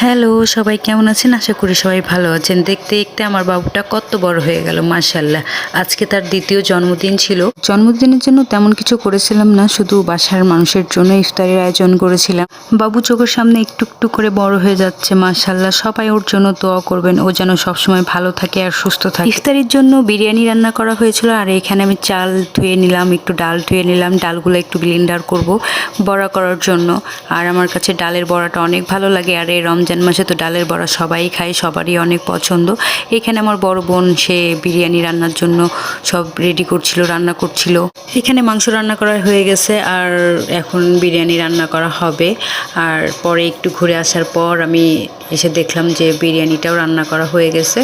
Hello, সবাই কেমন আছেন? আশা করি সবাই ভালো আছেন। দেখতে দেখতে আমার বাবুটা কত বড় হয়ে গেল, মাশাআল্লাহ। আজকে তার দ্বিতীয় জন্মদিন ছিল। জন্মদিনের জন্য তেমন কিছু করেছিলাম না, শুধু বাসার মানুষের জন্য ইফতারের আয়োজন করেছিলাম। বাবু চোখের সামনে একটু একটু করে বড় হয়ে যাচ্ছে, মাশাআল্লাহ। সবাই ওর জন্য দোয়া করবেন, ও যেন সবসময় ভালো থাকে আর সুস্থ থাকে। ইফতারের জন্য বিরিয়ানি রান্না করা হয়েছিল, আর এখানে আমি চাল ধুয়ে নিলাম, একটু ডাল ধুয়ে নিলাম। ডালগুলো একটু ব্লেন্ডার করব বড়া করার জন্য। আর আমার কাছে ডালের বড়াটা অনেক ভালো লাগে, আর এই রমজান মাসে তো ডালের বড়া সবাই খায়, সবারই অনেক পছন্দ। এখানে আমার বড় বোন সে বিরিয়ানি রান্নার জন্য সব রেডি করছিল, রান্না করছিল। এখানে মাংস রান্না করা হয়ে গেছে, আর এখন বিরিয়ানি রান্না করা হবে। আর পরে একটু ঘুরে আসার পর আমি এসে দেখলাম যে বিরিয়ানিটাও রান্না করা হয়ে গেছে।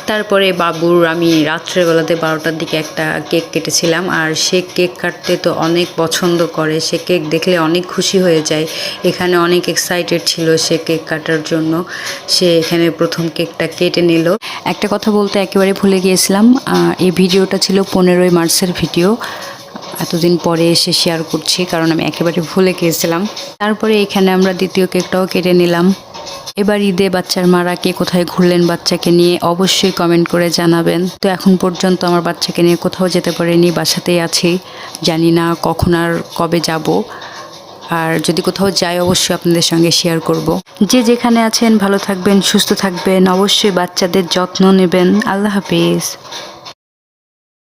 তারপরে বাবুর আমি রাত্রেবেলাতে 12টার দিকে একটা কেক কেটেছিলাম, আর সে কেক কাটতে তো অনেক পছন্দ করে, সে কেক দেখলে অনেক খুশি হয়ে যায়। এখানে অনেক এক্সাইটেড ছিল সে কেক কাটার জন্য। সে এখানে প্রথম কেকটা কেটে নিল। একটা কথা বলতে একেবারে ভুলে গিয়েছিলাম, এই ভিডিওটা ছিল 15ই মার্চের ভিডিও। এতদিন পরে এসে শেয়ার করছি, কারণ আমি একেবারে ভুলে গিয়েছিলাম। তারপরে এখানে আমরা দ্বিতীয় কেকটাও কেটে নিলাম। এবার ঈদে বাচ্চার মারা কে কোথায় ঘুরলেন বাচ্চাকে নিয়ে অবশ্যই কমেন্ট করে জানাবেন। তো এখন পর্যন্ত আমার বাচ্চাকে নিয়ে কোথাও যেতে পারিনি, বাসাতেই আছি। জানি না কখন আর কবে যাব, আর যদি কোথাও যাই অবশ্যই আপনাদের সঙ্গে শেয়ার করব। যে যেখানে আছেন ভালো থাকবেন, সুস্থ থাকবেন, অবশ্যই বাচ্চাদের যত্ন নেবেন। আল্লাহ হাফিজ।